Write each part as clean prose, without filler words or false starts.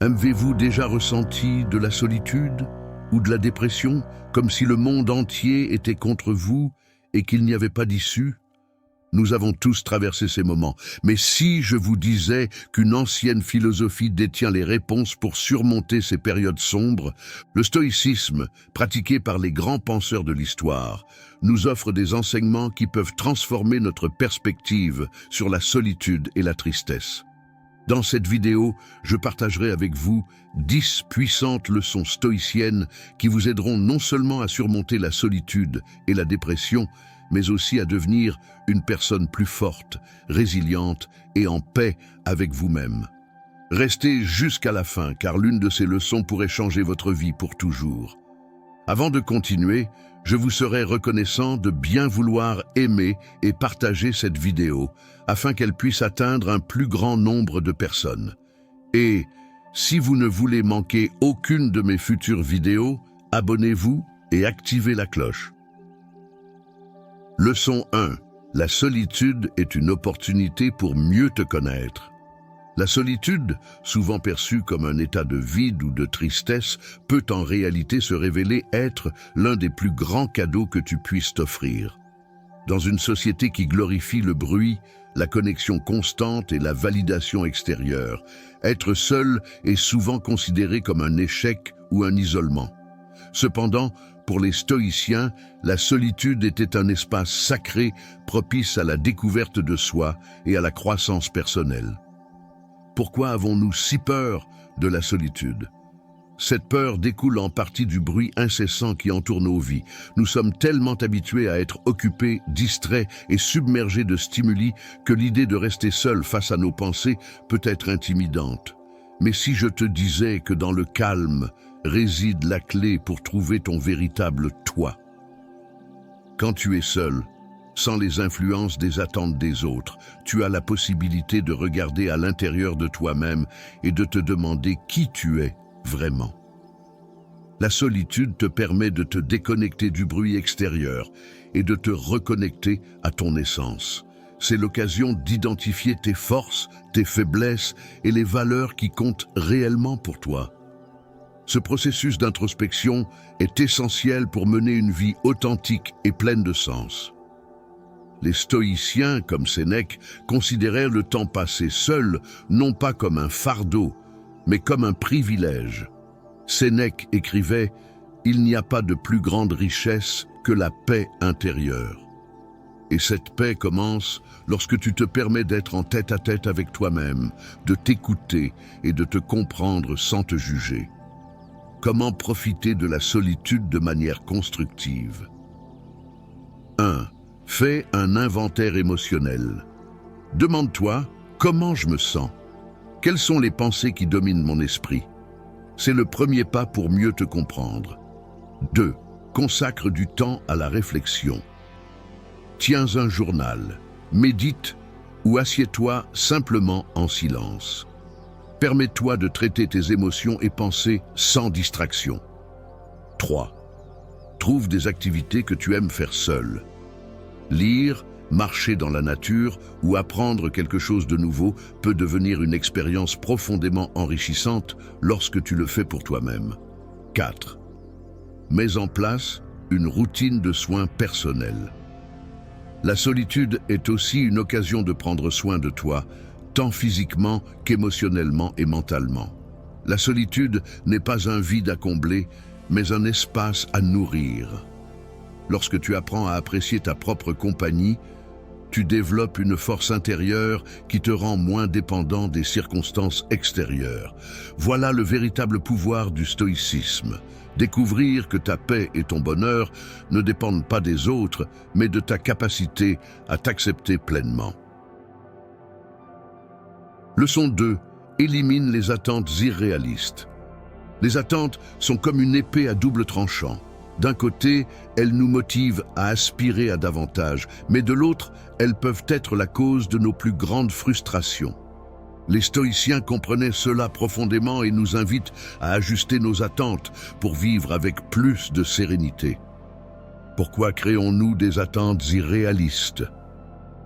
Avez-vous déjà ressenti de la solitude ou de la dépression, comme si le monde entier était contre vous et qu'il n'y avait pas d'issue? Nous avons tous traversé ces moments, mais si je vous disais qu'une ancienne philosophie détient les réponses pour surmonter ces périodes sombres, le stoïcisme, pratiqué par les grands penseurs de l'histoire, nous offre des enseignements qui peuvent transformer notre perspective sur la solitude et la tristesse. Dans cette vidéo, je partagerai avec vous 10 puissantes leçons stoïciennes qui vous aideront non seulement à surmonter la solitude et la dépression, mais aussi à devenir une personne plus forte, résiliente et en paix avec vous-même. Restez jusqu'à la fin, car l'une de ces leçons pourrait changer votre vie pour toujours. Avant de continuer, je vous serai reconnaissant de bien vouloir aimer et partager cette vidéo afin qu'elle puisse atteindre un plus grand nombre de personnes. Et si vous ne voulez manquer aucune de mes futures vidéos, abonnez-vous et activez la cloche. Leçon 1. La solitude est une opportunité pour mieux te connaître. La solitude, souvent perçue comme un état de vide ou de tristesse, peut en réalité se révéler être l'un des plus grands cadeaux que tu puisses t'offrir. Dans une société qui glorifie le bruit, la connexion constante et la validation extérieure, être seul est souvent considéré comme un échec ou un isolement. Cependant, pour les stoïciens, la solitude était un espace sacré propice à la découverte de soi et à la croissance personnelle. Pourquoi avons-nous si peur de la solitude? Cette peur découle en partie du bruit incessant qui entoure nos vies. Nous sommes tellement habitués à être occupés, distraits et submergés de stimuli que l'idée de rester seul face à nos pensées peut être intimidante. Mais si je te disais que dans le calme réside la clé pour trouver ton véritable toi? Quand tu es seul, sans les influences des attentes des autres, tu as la possibilité de regarder à l'intérieur de toi-même et de te demander qui tu es vraiment. La solitude te permet de te déconnecter du bruit extérieur et de te reconnecter à ton essence. C'est l'occasion d'identifier tes forces, tes faiblesses et les valeurs qui comptent réellement pour toi. Ce processus d'introspection est essentiel pour mener une vie authentique et pleine de sens. Les stoïciens, comme Sénèque, considéraient le temps passé seul non pas comme un fardeau, mais comme un privilège. Sénèque écrivait « Il n'y a pas de plus grande richesse que la paix intérieure ». Et cette paix commence lorsque tu te permets d'être en tête-à-tête avec toi-même, de t'écouter et de te comprendre sans te juger. Comment profiter de la solitude de manière constructive? 1. Fais un inventaire émotionnel. Demande-toi comment je me sens. Quelles sont les pensées qui dominent mon esprit? C'est le premier pas pour mieux te comprendre. 2. Consacre du temps à la réflexion. Tiens un journal, médite ou assieds-toi simplement en silence. Permets-toi de traiter tes émotions et pensées sans distraction. 3. Trouve des activités que tu aimes faire seul. Lire, marcher dans la nature ou apprendre quelque chose de nouveau peut devenir une expérience profondément enrichissante lorsque tu le fais pour toi-même. 4. Mets en place une routine de soins personnels. La solitude est aussi une occasion de prendre soin de toi, tant physiquement qu'émotionnellement et mentalement. La solitude n'est pas un vide à combler, mais un espace à nourrir. Lorsque tu apprends à apprécier ta propre compagnie, tu développes une force intérieure qui te rend moins dépendant des circonstances extérieures. Voilà le véritable pouvoir du stoïcisme. Découvrir que ta paix et ton bonheur ne dépendent pas des autres, mais de ta capacité à t'accepter pleinement. Leçon 2. Élimine les attentes irréalistes. Les attentes sont comme une épée à double tranchant. D'un côté, elles nous motivent à aspirer à davantage, mais de l'autre, elles peuvent être la cause de nos plus grandes frustrations. Les stoïciens comprenaient cela profondément et nous invitent à ajuster nos attentes pour vivre avec plus de sérénité. Pourquoi créons-nous des attentes irréalistes?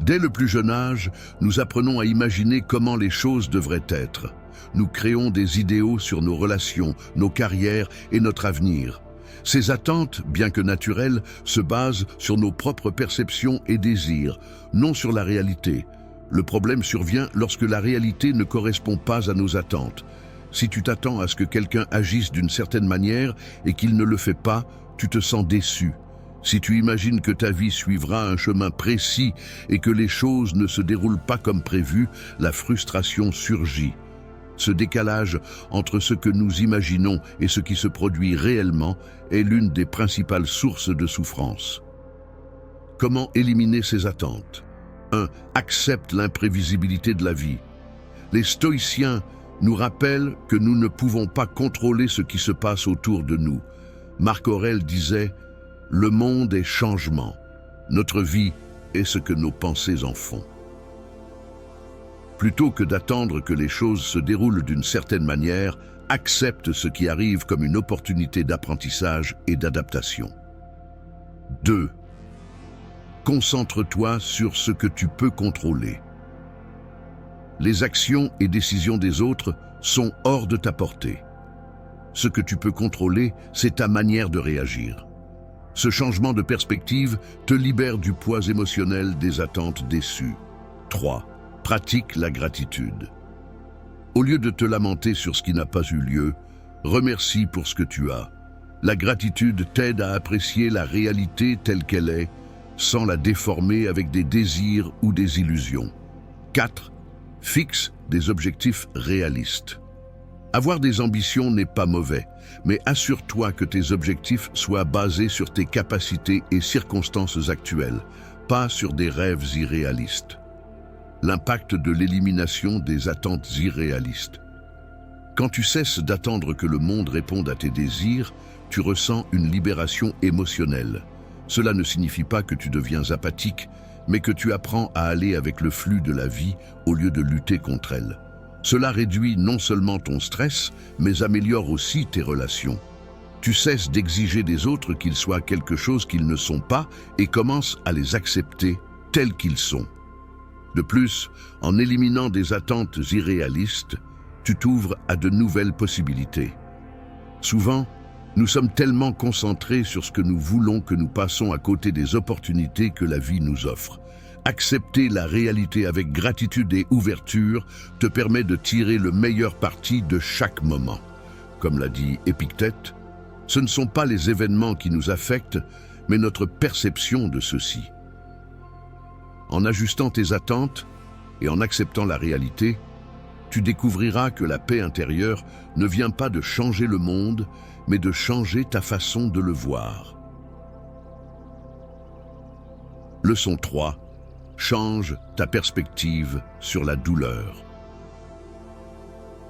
Dès le plus jeune âge, nous apprenons à imaginer comment les choses devraient être. Nous créons des idéaux sur nos relations, nos carrières et notre avenir. Ces attentes, bien que naturelles, se basent sur nos propres perceptions et désirs, non sur la réalité. Le problème survient lorsque la réalité ne correspond pas à nos attentes. Si tu t'attends à ce que quelqu'un agisse d'une certaine manière et qu'il ne le fait pas, tu te sens déçu. Si tu imagines que ta vie suivra un chemin précis et que les choses ne se déroulent pas comme prévu, la frustration surgit. Ce décalage entre ce que nous imaginons et ce qui se produit réellement est l'une des principales sources de souffrance. Comment éliminer ces attentes? 1. Accepte l'imprévisibilité de la vie. Les stoïciens nous rappellent que nous ne pouvons pas contrôler ce qui se passe autour de nous. Marc Aurèle disait « Le monde est changement. Notre vie est ce que nos pensées en font. » Plutôt que d'attendre que les choses se déroulent d'une certaine manière, accepte ce qui arrive comme une opportunité d'apprentissage et d'adaptation. 2. Concentre-toi sur ce que tu peux contrôler. Les actions et décisions des autres sont hors de ta portée. Ce que tu peux contrôler, c'est ta manière de réagir. Ce changement de perspective te libère du poids émotionnel des attentes déçues. 3. Pratique la gratitude. Au lieu de te lamenter sur ce qui n'a pas eu lieu, remercie pour ce que tu as. La gratitude t'aide à apprécier la réalité telle qu'elle est, sans la déformer avec des désirs ou des illusions. 4. Fixe des objectifs réalistes. Avoir des ambitions n'est pas mauvais, mais assure-toi que tes objectifs soient basés sur tes capacités et circonstances actuelles, pas sur des rêves irréalistes. L'impact de l'élimination des attentes irréalistes. Quand tu cesses d'attendre que le monde réponde à tes désirs, tu ressens une libération émotionnelle. Cela ne signifie pas que tu deviens apathique, mais que tu apprends à aller avec le flux de la vie au lieu de lutter contre elle. Cela réduit non seulement ton stress, mais améliore aussi tes relations. Tu cesses d'exiger des autres qu'ils soient quelque chose qu'ils ne sont pas et commences à les accepter tels qu'ils sont. De plus, en éliminant des attentes irréalistes, tu t'ouvres à de nouvelles possibilités. Souvent, nous sommes tellement concentrés sur ce que nous voulons que nous passons à côté des opportunités que la vie nous offre. Accepter la réalité avec gratitude et ouverture te permet de tirer le meilleur parti de chaque moment. Comme l'a dit Épictète, ce ne sont pas les événements qui nous affectent, mais notre perception de ceux-ci. En ajustant tes attentes et en acceptant la réalité, tu découvriras que la paix intérieure ne vient pas de changer le monde, mais de changer ta façon de le voir. Leçon 3. Change ta perspective sur la douleur.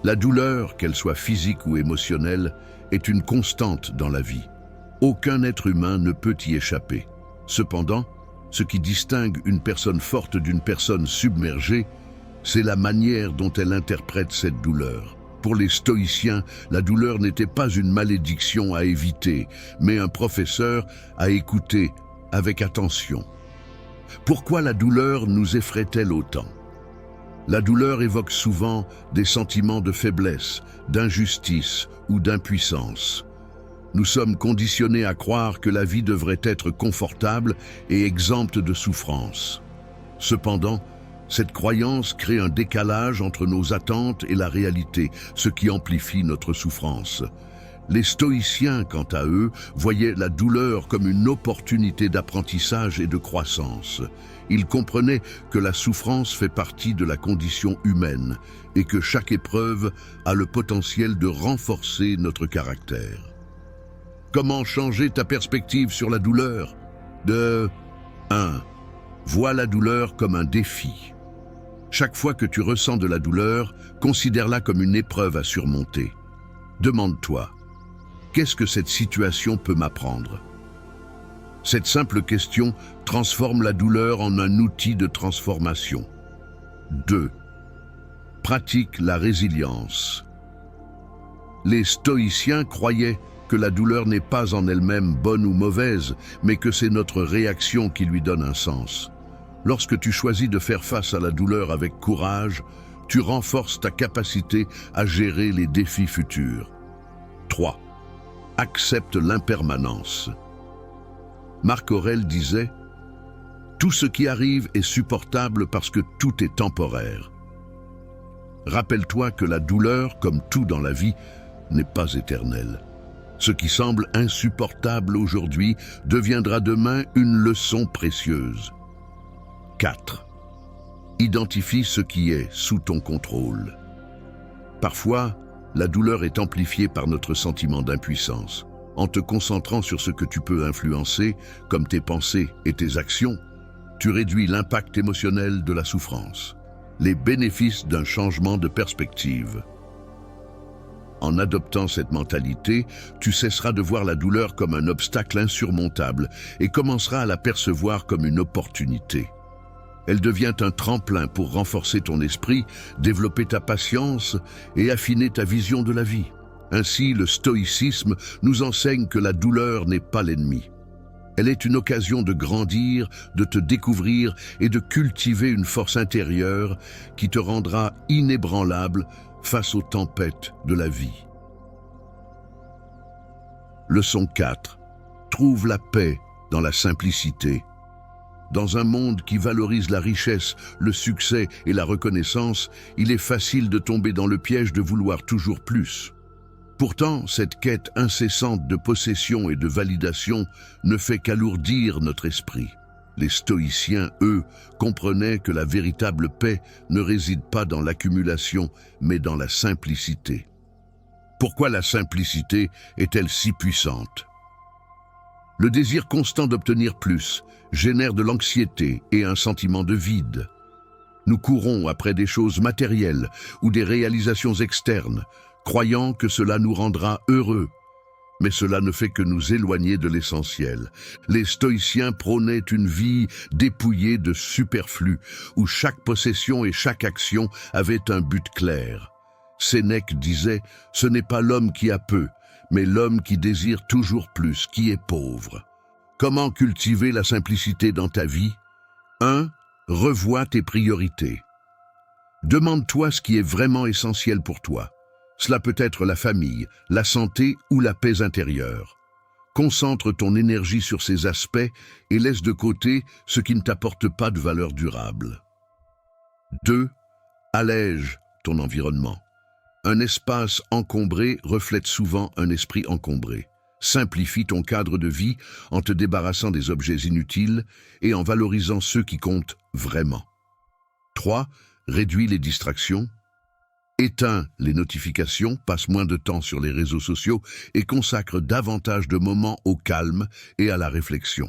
La douleur, qu'elle soit physique ou émotionnelle, est une constante dans la vie. Aucun être humain ne peut y échapper. Cependant, ce qui distingue une personne forte d'une personne submergée, c'est la manière dont elle interprète cette douleur. Pour les stoïciens, la douleur n'était pas une malédiction à éviter, mais un professeur à écouter avec attention. Pourquoi la douleur nous effraie-t-elle autant? La douleur évoque souvent des sentiments de faiblesse, d'injustice ou d'impuissance. Nous sommes conditionnés à croire que la vie devrait être confortable et exempte de souffrance. Cependant, cette croyance crée un décalage entre nos attentes et la réalité, ce qui amplifie notre souffrance. Les stoïciens, quant à eux, voyaient la douleur comme une opportunité d'apprentissage et de croissance. Ils comprenaient que la souffrance fait partie de la condition humaine et que chaque épreuve a le potentiel de renforcer notre caractère. Comment changer ta perspective sur la douleur? 1. Vois la douleur comme un défi. Chaque fois que tu ressens de la douleur, considère-la comme une épreuve à surmonter. Demande-toi, qu'est-ce que cette situation peut m'apprendre? Cette simple question transforme la douleur en un outil de transformation. 2. Pratique la résilience. Les stoïciens croyaient que la douleur n'est pas en elle-même bonne ou mauvaise, mais que c'est notre réaction qui lui donne un sens. Lorsque tu choisis de faire face à la douleur avec courage, tu renforces ta capacité à gérer les défis futurs. 3. Accepte l'impermanence. Marc Aurèle disait « Tout ce qui arrive est supportable parce que tout est temporaire ». Rappelle-toi que la douleur, comme tout dans la vie, n'est pas éternelle. Ce qui semble insupportable aujourd'hui deviendra demain une leçon précieuse. 4. Identifie ce qui est sous ton contrôle. Parfois, la douleur est amplifiée par notre sentiment d'impuissance. En te concentrant sur ce que tu peux influencer, comme tes pensées et tes actions, tu réduis l'impact émotionnel de la souffrance. Les bénéfices d'un changement de perspective. En adoptant cette mentalité, tu cesseras de voir la douleur comme un obstacle insurmontable et commenceras à la percevoir comme une opportunité. Elle devient un tremplin pour renforcer ton esprit, développer ta patience et affiner ta vision de la vie. Ainsi, le stoïcisme nous enseigne que la douleur n'est pas l'ennemi. Elle est une occasion de grandir, de te découvrir et de cultiver une force intérieure qui te rendra inébranlable face aux tempêtes de la vie. Leçon 4. Trouve la paix dans la simplicité. Dans un monde qui valorise la richesse, le succès et la reconnaissance, il est facile de tomber dans le piège de vouloir toujours plus. Pourtant, cette quête incessante de possession et de validation ne fait qu'alourdir notre esprit. Les stoïciens, eux, comprenaient que la véritable paix ne réside pas dans l'accumulation, mais dans la simplicité. Pourquoi la simplicité est-elle si puissante? Le désir constant d'obtenir plus génère de l'anxiété et un sentiment de vide. Nous courons après des choses matérielles ou des réalisations externes, croyant que cela nous rendra heureux. Mais cela ne fait que nous éloigner de l'essentiel. Les stoïciens prônaient une vie dépouillée de superflu, où chaque possession et chaque action avaient un but clair. Sénèque disait « Ce n'est pas l'homme qui a peu, mais l'homme qui désire toujours plus, qui est pauvre ». Comment cultiver la simplicité dans ta vie? 1. Revois tes priorités. Demande-toi ce qui est vraiment essentiel pour toi. Cela peut être la famille, la santé ou la paix intérieure. Concentre ton énergie sur ces aspects et laisse de côté ce qui ne t'apporte pas de valeur durable. 2. Allège ton environnement. Un espace encombré reflète souvent un esprit encombré. Simplifie ton cadre de vie en te débarrassant des objets inutiles et en valorisant ceux qui comptent vraiment. 3. Réduis les distractions. Éteins les notifications, passe moins de temps sur les réseaux sociaux et consacre davantage de moments au calme et à la réflexion.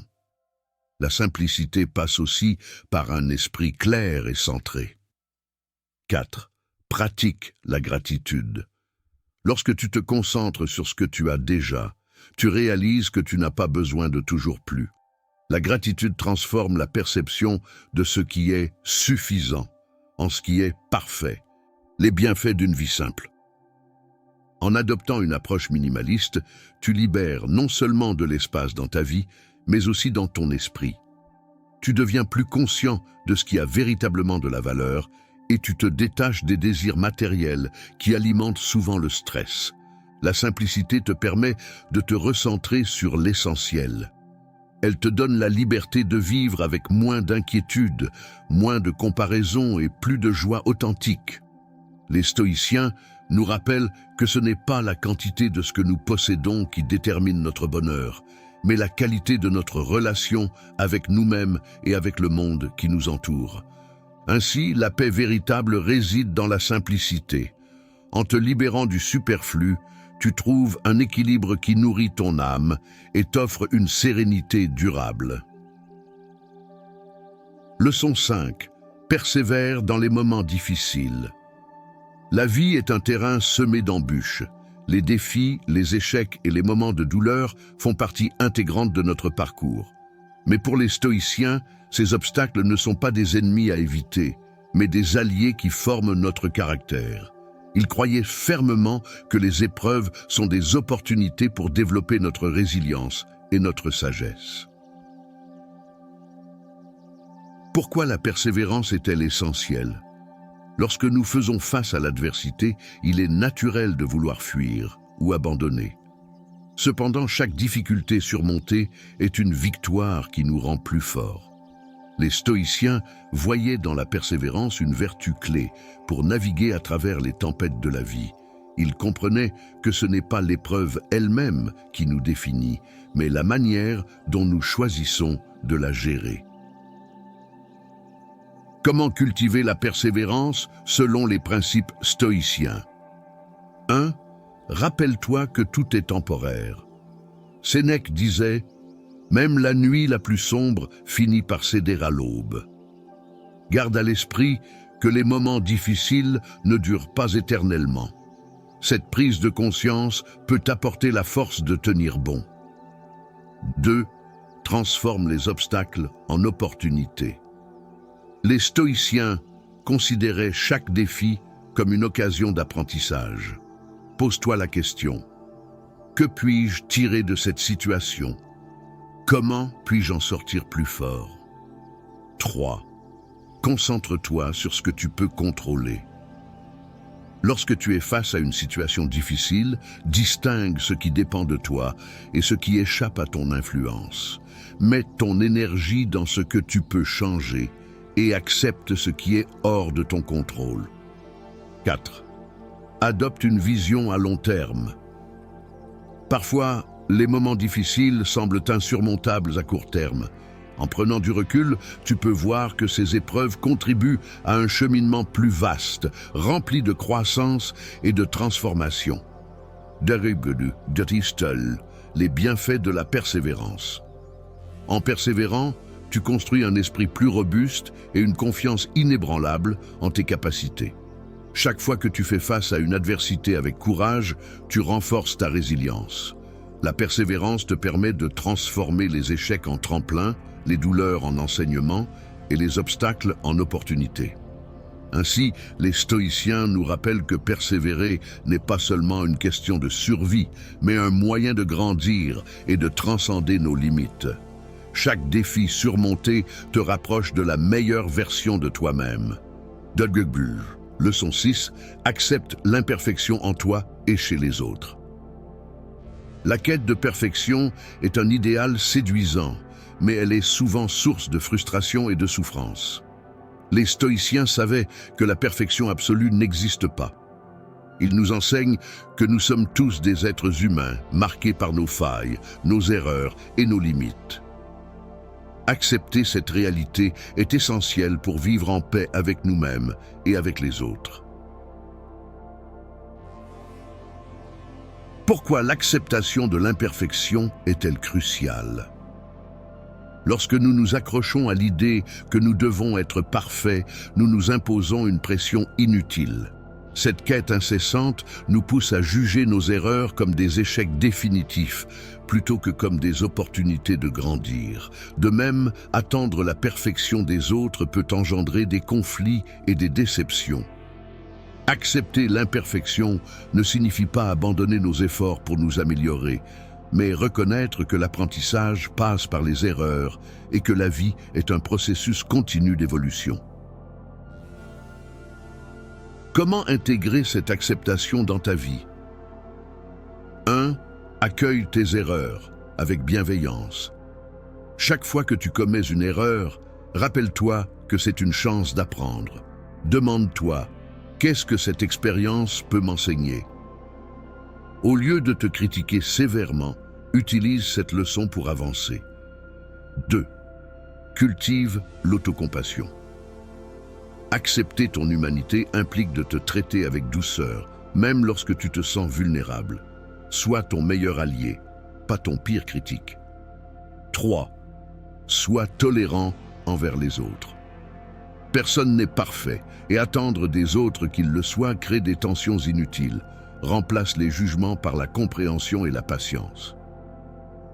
La simplicité passe aussi par un esprit clair et centré. 4. Pratique la gratitude. Lorsque tu te concentres sur ce que tu as déjà, tu réalises que tu n'as pas besoin de toujours plus. La gratitude transforme la perception de ce qui est suffisant en ce qui est parfait. Les bienfaits d'une vie simple. En adoptant une approche minimaliste, tu libères non seulement de l'espace dans ta vie, mais aussi dans ton esprit. Tu deviens plus conscient de ce qui a véritablement de la valeur et tu te détaches des désirs matériels qui alimentent souvent le stress. La simplicité te permet de te recentrer sur l'essentiel. Elle te donne la liberté de vivre avec moins d'inquiétude, moins de comparaison et plus de joie authentique. Les stoïciens nous rappellent que ce n'est pas la quantité de ce que nous possédons qui détermine notre bonheur, mais la qualité de notre relation avec nous-mêmes et avec le monde qui nous entoure. Ainsi, la paix véritable réside dans la simplicité. En te libérant du superflu, tu trouves un équilibre qui nourrit ton âme et t'offre une sérénité durable. Leçon 5. Persévère dans les moments difficiles. La vie est un terrain semé d'embûches. Les défis, les échecs et les moments de douleur font partie intégrante de notre parcours. Mais pour les stoïciens, ces obstacles ne sont pas des ennemis à éviter, mais des alliés qui forment notre caractère. Ils croyaient fermement que les épreuves sont des opportunités pour développer notre résilience et notre sagesse. Pourquoi la persévérance est-elle essentielle? Lorsque nous faisons face à l'adversité, il est naturel de vouloir fuir ou abandonner. Cependant, chaque difficulté surmontée est une victoire qui nous rend plus forts. Les stoïciens voyaient dans la persévérance une vertu clé pour naviguer à travers les tempêtes de la vie. Ils comprenaient que ce n'est pas l'épreuve elle-même qui nous définit, mais la manière dont nous choisissons de la gérer. Comment cultiver la persévérance selon les principes stoïciens? 1. Rappelle-toi que tout est temporaire. Sénèque disait « Même la nuit la plus sombre finit par céder à l'aube ». Garde à l'esprit que les moments difficiles ne durent pas éternellement. Cette prise de conscience peut apporter la force de tenir bon. 2. Transforme les obstacles en opportunités. Les stoïciens considéraient chaque défi comme une occasion d'apprentissage. Pose-toi la question: que puis-je tirer de cette situation? Comment puis-je en sortir plus fort? 3. Concentre-toi sur ce que tu peux contrôler. Lorsque tu es face à une situation difficile, distingue ce qui dépend de toi et ce qui échappe à ton influence. Mets ton énergie dans ce que tu peux changer et accepte ce qui est hors de ton contrôle. 4. Adopte une vision à long terme. Parfois, les moments difficiles semblent insurmontables à court terme. En prenant du recul, tu peux voir que ces épreuves contribuent à un cheminement plus vaste, rempli de croissance et de transformation. Les bienfaits de la persévérance. En persévérant, tu construis un esprit plus robuste et une confiance inébranlable en tes capacités. Chaque fois que tu fais face à une adversité avec courage, tu renforces ta résilience. La persévérance te permet de transformer les échecs en tremplin, les douleurs en enseignement et les obstacles en opportunités. Ainsi, les stoïciens nous rappellent que persévérer n'est pas seulement une question de survie, mais un moyen de grandir et de transcender nos limites. Chaque défi surmonté te rapproche de la meilleure version de toi-même. Leçon 6. Accepte l'imperfection en toi et chez les autres. La quête de perfection est un idéal séduisant, mais elle est souvent source de frustration et de souffrance. Les stoïciens savaient que la perfection absolue n'existe pas. Ils nous enseignent que nous sommes tous des êtres humains, marqués par nos failles, nos erreurs et nos limites. Accepter cette réalité est essentiel pour vivre en paix avec nous-mêmes et avec les autres. Pourquoi l'acceptation de l'imperfection est-elle cruciale? Lorsque nous nous accrochons à l'idée que nous devons être parfaits, nous nous imposons une pression inutile. Cette quête incessante nous pousse à juger nos erreurs comme des échecs définitifs, plutôt que comme des opportunités de grandir. De même, attendre la perfection des autres peut engendrer des conflits et des déceptions. Accepter l'imperfection ne signifie pas abandonner nos efforts pour nous améliorer, mais reconnaître que l'apprentissage passe par les erreurs et que la vie est un processus continu d'évolution. Comment intégrer cette acceptation dans ta vie? 1. Accueille tes erreurs avec bienveillance. Chaque fois que tu commets une erreur, rappelle-toi que c'est une chance d'apprendre. Demande-toi, qu'est-ce que cette expérience peut m'enseigner? Au lieu de te critiquer sévèrement, utilise cette leçon pour avancer. 2. Cultive l'autocompassion. Accepter ton humanité implique de te traiter avec douceur, même lorsque tu te sens vulnérable. Sois ton meilleur allié, pas ton pire critique. 3. Sois tolérant envers les autres. Personne n'est parfait, et attendre des autres qu'ils le soient crée des tensions inutiles. Remplace les jugements par la compréhension et la patience.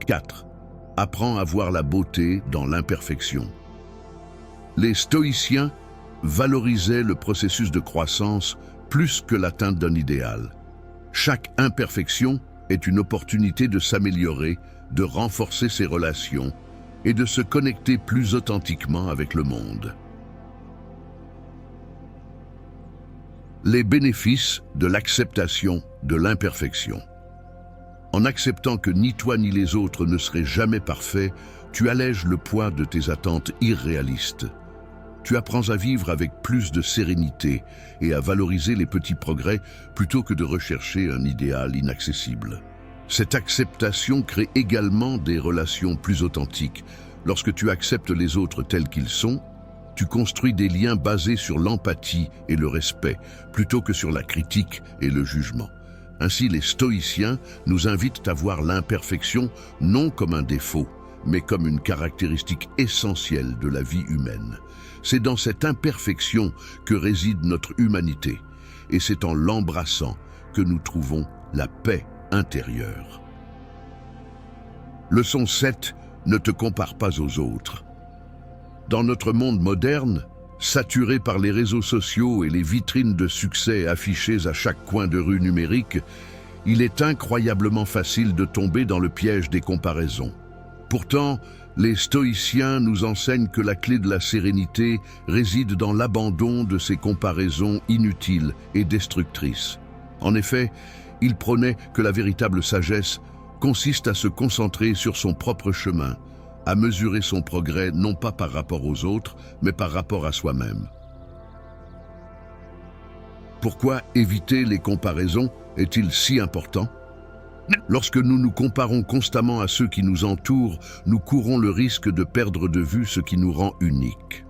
4. Apprends à voir la beauté dans l'imperfection. Les stoïciens valorisaient le processus de croissance plus que l'atteinte d'un idéal. Chaque imperfection est une opportunité de s'améliorer, de renforcer ses relations et de se connecter plus authentiquement avec le monde. Les bénéfices de l'acceptation de l'imperfection. En acceptant que ni toi ni les autres ne seraient jamais parfaits, tu allèges le poids de tes attentes irréalistes. Tu apprends à vivre avec plus de sérénité et à valoriser les petits progrès plutôt que de rechercher un idéal inaccessible. Cette acceptation crée également des relations plus authentiques. Lorsque tu acceptes les autres tels qu'ils sont, tu construis des liens basés sur l'empathie et le respect, plutôt que sur la critique et le jugement. Ainsi, les stoïciens nous invitent à voir l'imperfection non comme un défaut, mais comme une caractéristique essentielle de la vie humaine. C'est dans cette imperfection que réside notre humanité, et c'est en l'embrassant que nous trouvons la paix intérieure. Leçon 7. Ne te compare pas aux autres. Dans notre monde moderne, saturé par les réseaux sociaux et les vitrines de succès affichées à chaque coin de rue numérique, il est incroyablement facile de tomber dans le piège des comparaisons. Pourtant, les stoïciens nous enseignent que la clé de la sérénité réside dans l'abandon de ces comparaisons inutiles et destructrices. En effet, ils prônaient que la véritable sagesse consiste à se concentrer sur son propre chemin, à mesurer son progrès non pas par rapport aux autres, mais par rapport à soi-même. Pourquoi éviter les comparaisons est-il si important ? Lorsque nous nous comparons constamment à ceux qui nous entourent, nous courons le risque de perdre de vue ce qui nous rend uniques.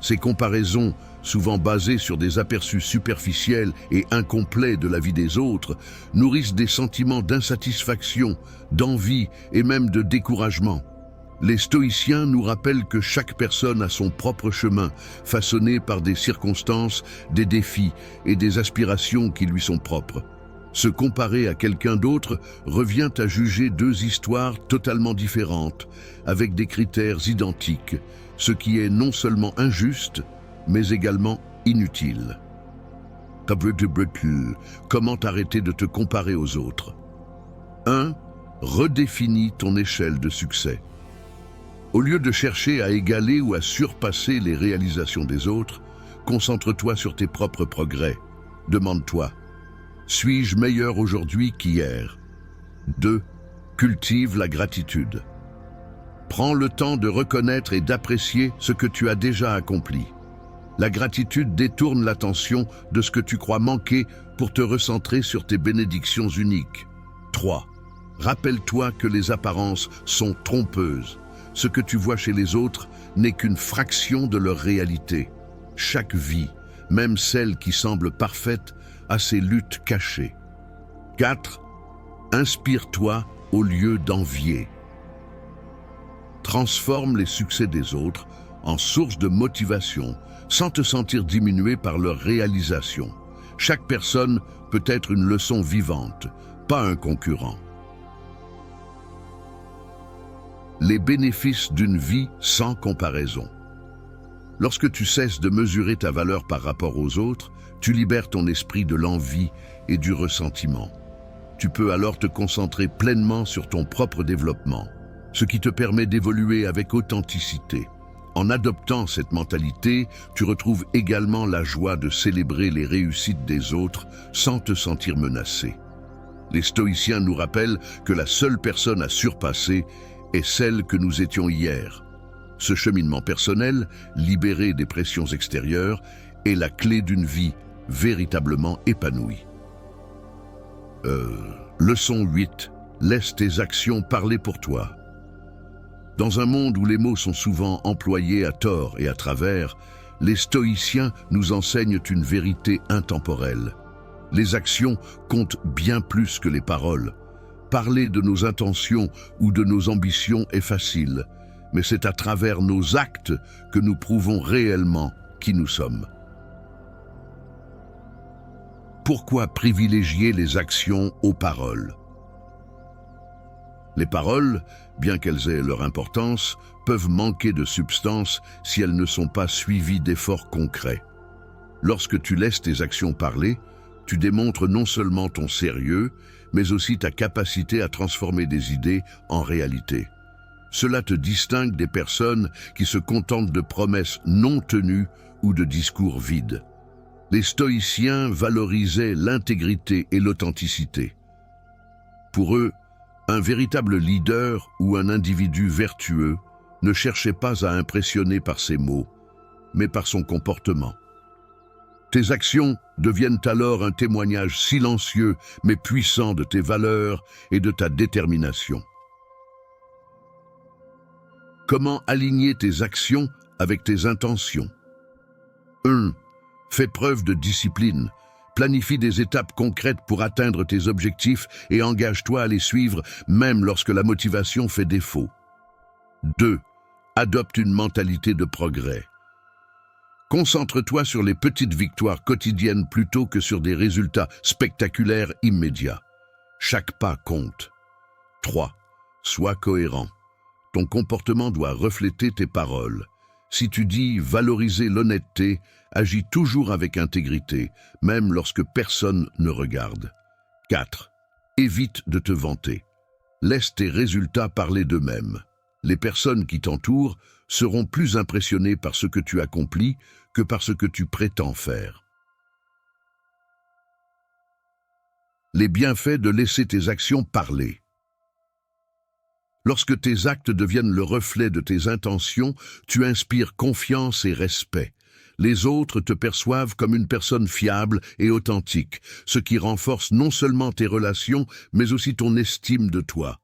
Ces comparaisons, souvent basées sur des aperçus superficiels et incomplets de la vie des autres, nourrissent des sentiments d'insatisfaction, d'envie et même de découragement. Les stoïciens nous rappellent que chaque personne a son propre chemin, façonné par des circonstances, des défis et des aspirations qui lui sont propres. Se comparer à quelqu'un d'autre revient à juger deux histoires totalement différentes, avec des critères identiques, ce qui est non seulement injuste, mais également inutile. Comment arrêter de te comparer aux autres ? 1. Redéfinis ton échelle de succès. Au lieu de chercher à égaler ou à surpasser les réalisations des autres, concentre-toi sur tes propres progrès. Demande-toi: suis-je meilleur aujourd'hui qu'hier ? 2. Cultive la gratitude. Prends le temps de reconnaître et d'apprécier ce que tu as déjà accompli. La gratitude détourne l'attention de ce que tu crois manquer pour te recentrer sur tes bénédictions uniques. 3. Rappelle-toi que les apparences sont trompeuses. Ce que tu vois chez les autres n'est qu'une fraction de leur réalité. Chaque vie, même celle qui semble parfaite, a ses luttes cachées. 4. Inspire-toi au lieu d'envier. Transforme les succès des autres en source de motivation, sans te sentir diminué par leur réalisation. Chaque personne peut être une leçon vivante, pas un concurrent. Les bénéfices d'une vie sans comparaison. Lorsque tu cesses de mesurer ta valeur par rapport aux autres, tu libères ton esprit de l'envie et du ressentiment. Tu peux alors te concentrer pleinement sur ton propre développement, ce qui te permet d'évoluer avec authenticité. En adoptant cette mentalité, tu retrouves également la joie de célébrer les réussites des autres sans te sentir menacé. Les stoïciens nous rappellent que la seule personne à surpasser est celle que nous étions hier. Ce cheminement personnel, libéré des pressions extérieures, est la clé d'une vie véritablement épanouie. Leçon 8. Laisse tes actions parler pour toi. Dans un monde où les mots sont souvent employés à tort et à travers, les stoïciens nous enseignent une vérité intemporelle. Les actions comptent bien plus que les paroles. Parler de nos intentions ou de nos ambitions est facile, mais c'est à travers nos actes que nous prouvons réellement qui nous sommes. Pourquoi privilégier les actions aux paroles ? Les paroles, bien qu'elles aient leur importance, peuvent manquer de substance si elles ne sont pas suivies d'efforts concrets. Lorsque tu laisses tes actions parler, tu démontres non seulement ton sérieux, mais aussi ta capacité à transformer des idées en réalité. Cela te distingue des personnes qui se contentent de promesses non tenues ou de discours vides. Les stoïciens valorisaient l'intégrité et l'authenticité. Pour eux, un véritable leader ou un individu vertueux ne cherchait pas à impressionner par ses mots, mais par son comportement. Tes actions deviennent alors un témoignage silencieux mais puissant de tes valeurs et de ta détermination. Comment aligner tes actions avec tes intentions? 1. Fais preuve de discipline. Planifie des étapes concrètes pour atteindre tes objectifs et engage-toi à les suivre même lorsque la motivation fait défaut. 2. Adopte une mentalité de progrès. Concentre-toi sur les petites victoires quotidiennes plutôt que sur des résultats spectaculaires immédiats. Chaque pas compte. 3. Sois cohérent. Ton comportement doit refléter tes paroles. Si tu dis valoriser l'honnêteté, agis toujours avec intégrité, même lorsque personne ne regarde. 4. Évite de te vanter. Laisse tes résultats parler d'eux-mêmes. Les personnes qui t'entourent seront plus impressionnées par ce que tu accomplis que par ce que tu prétends faire. Les bienfaits de laisser tes actions parler. Lorsque tes actes deviennent le reflet de tes intentions, tu inspires confiance et respect. Les autres te perçoivent comme une personne fiable et authentique, ce qui renforce non seulement tes relations, mais aussi ton estime de toi.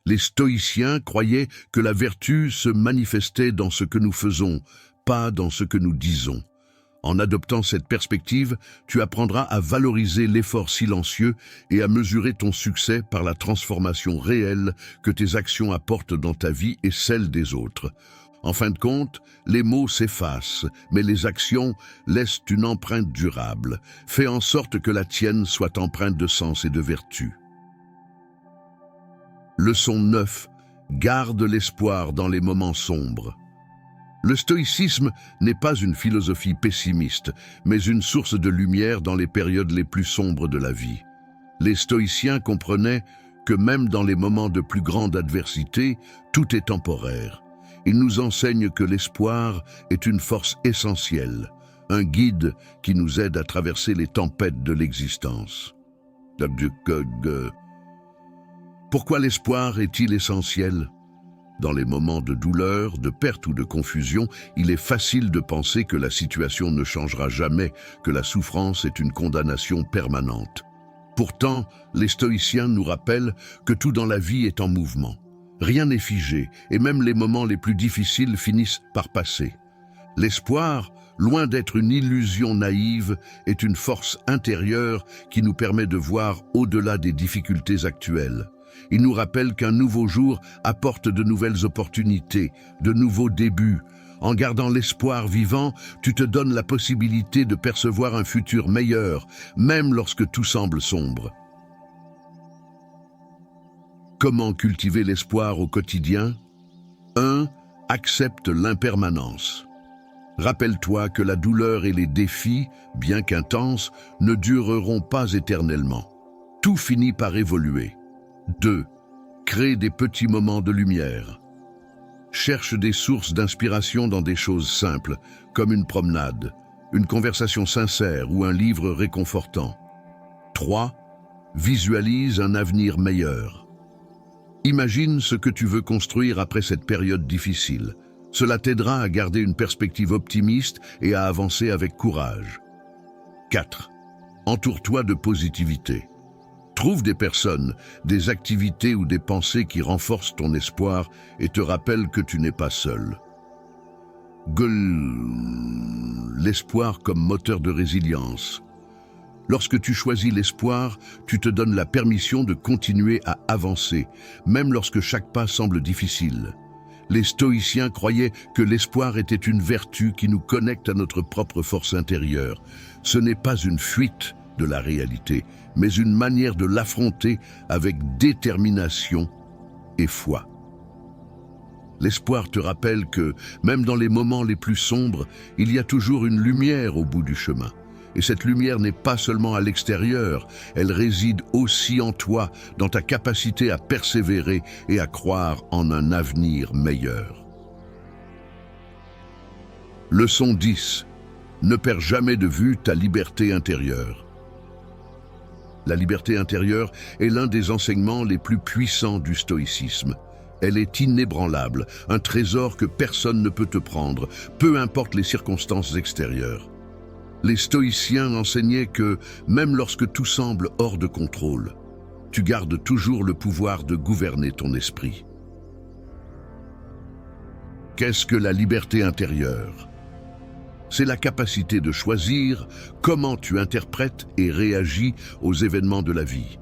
Les stoïciens croyaient que la vertu se manifestait dans ce que nous faisons, pas dans ce que nous disons. En adoptant cette perspective, tu apprendras à valoriser l'effort silencieux et à mesurer ton succès par la transformation réelle que tes actions apportent dans ta vie et celle des autres. En fin de compte, les mots s'effacent, mais les actions laissent une empreinte durable. Fais en sorte que la tienne soit empreinte de sens et de vertu. Leçon 9. Garde l'espoir dans les moments sombres. Le stoïcisme n'est pas une philosophie pessimiste, mais une source de lumière dans les périodes les plus sombres de la vie. Les stoïciens comprenaient que même dans les moments de plus grande adversité, tout est temporaire. Ils nous enseignent que l'espoir est une force essentielle, un guide qui nous aide à traverser les tempêtes de l'existence. Pourquoi l'espoir est-il essentiel? Dans les moments de douleur, de perte ou de confusion, il est facile de penser que la situation ne changera jamais, que la souffrance est une condamnation permanente. Pourtant, les stoïciens nous rappellent que tout dans la vie est en mouvement. Rien n'est figé, et même les moments les plus difficiles finissent par passer. L'espoir, loin d'être une illusion naïve, est une force intérieure qui nous permet de voir au-delà des difficultés actuelles. Il nous rappelle qu'un nouveau jour apporte de nouvelles opportunités, de nouveaux débuts. En gardant l'espoir vivant, tu te donnes la possibilité de percevoir un futur meilleur, même lorsque tout semble sombre. Comment cultiver l'espoir au quotidien? 1. Accepte l'impermanence. Rappelle-toi que la douleur et les défis, bien qu'intenses, ne dureront pas éternellement. Tout finit par évoluer. 2. Crée des petits moments de lumière. Cherche des sources d'inspiration dans des choses simples, comme une promenade, une conversation sincère ou un livre réconfortant. 3. Visualise un avenir meilleur. Imagine ce que tu veux construire après cette période difficile. Cela t'aidera à garder une perspective optimiste et à avancer avec courage. 4. Entoure-toi de positivité. Trouve des personnes, des activités ou des pensées qui renforcent ton espoir et te rappellent que tu n'es pas seul. L'espoir comme moteur de résilience. Lorsque tu choisis l'espoir, tu te donnes la permission de continuer à avancer, même lorsque chaque pas semble difficile. Les stoïciens croyaient que l'espoir était une vertu qui nous connecte à notre propre force intérieure. Ce n'est pas une fuite de la réalité, mais une manière de l'affronter avec détermination et foi. L'espoir te rappelle que, même dans les moments les plus sombres, il y a toujours une lumière au bout du chemin. Et cette lumière n'est pas seulement à l'extérieur, elle réside aussi en toi, dans ta capacité à persévérer et à croire en un avenir meilleur. Leçon 10. Ne perds jamais de vue ta liberté intérieure. La liberté intérieure est l'un des enseignements les plus puissants du stoïcisme. Elle est inébranlable, un trésor que personne ne peut te prendre, peu importe les circonstances extérieures. Les stoïciens enseignaient que, même lorsque tout semble hors de contrôle, tu gardes toujours le pouvoir de gouverner ton esprit. Qu'est-ce que la liberté intérieure? C'est la capacité de choisir comment tu interprètes et réagis aux événements de la vie.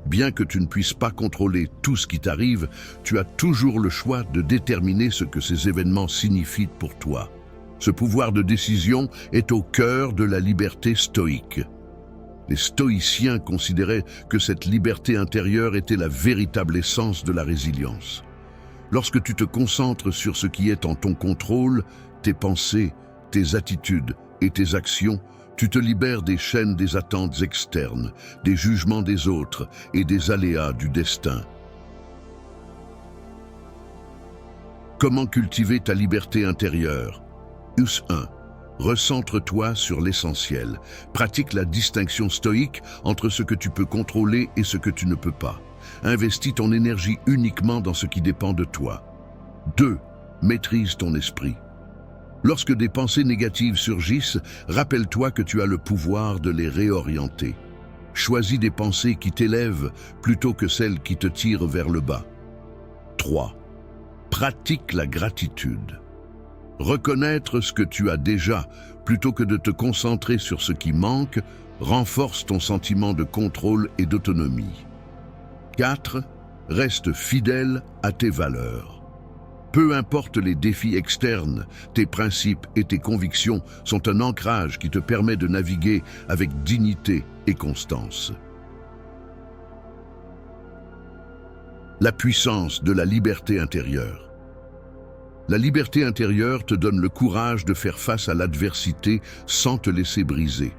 Bien que tu ne puisses pas contrôler tout ce qui t'arrive, tu as toujours le choix de déterminer ce que ces événements signifient pour toi. Ce pouvoir de décision est au cœur de la liberté stoïque. Les stoïciens considéraient que cette liberté intérieure était la véritable essence de la résilience. Lorsque tu te concentres sur ce qui est en ton contrôle, tes pensées, tes attitudes et tes actions, tu te libères des chaînes des attentes externes, des jugements des autres et des aléas du destin. Comment cultiver ta liberté intérieure? US1. Recentre-toi sur l'essentiel. Pratique la distinction stoïque entre ce que tu peux contrôler et ce que tu ne peux pas. Investis ton énergie uniquement dans ce qui dépend de toi. 2. Maîtrise ton esprit. Lorsque des pensées négatives surgissent, rappelle-toi que tu as le pouvoir de les réorienter. Choisis des pensées qui t'élèvent plutôt que celles qui te tirent vers le bas. 3. Pratique la gratitude. Reconnaître ce que tu as déjà, plutôt que de te concentrer sur ce qui manque, renforce ton sentiment de contrôle et d'autonomie. 4. Reste fidèle à tes valeurs. Peu importe les défis externes, tes principes et tes convictions sont un ancrage qui te permet de naviguer avec dignité et constance. La puissance de la liberté intérieure. La liberté intérieure te donne le courage de faire face à l'adversité sans te laisser briser.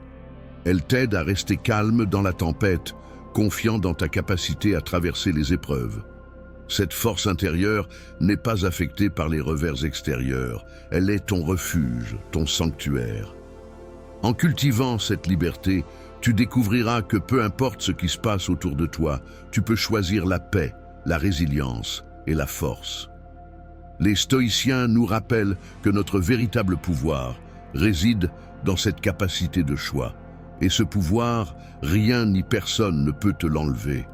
Elle t'aide à rester calme dans la tempête, confiant dans ta capacité à traverser les épreuves. Cette force intérieure n'est pas affectée par les revers extérieurs. Elle est ton refuge, ton sanctuaire. En cultivant cette liberté, tu découvriras que peu importe ce qui se passe autour de toi, tu peux choisir la paix, la résilience et la force. Les stoïciens nous rappellent que notre véritable pouvoir réside dans cette capacité de choix. Et ce pouvoir, rien ni personne ne peut te l'enlever.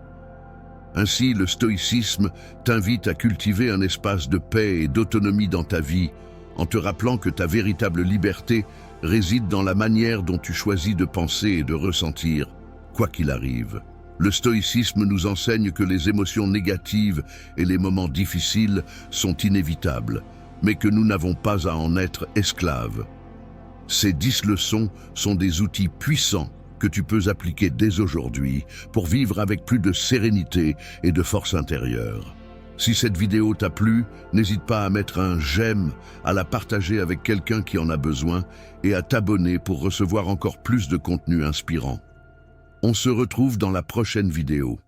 Ainsi, le stoïcisme t'invite à cultiver un espace de paix et d'autonomie dans ta vie, en te rappelant que ta véritable liberté réside dans la manière dont tu choisis de penser et de ressentir, quoi qu'il arrive. Le stoïcisme nous enseigne que les émotions négatives et les moments difficiles sont inévitables, mais que nous n'avons pas à en être esclaves. Ces 10 leçons sont des outils puissants que tu peux appliquer dès aujourd'hui pour vivre avec plus de sérénité et de force intérieure. Si cette vidéo t'a plu, n'hésite pas à mettre un j'aime, à la partager avec quelqu'un qui en a besoin et à t'abonner pour recevoir encore plus de contenu inspirant. On se retrouve dans la prochaine vidéo.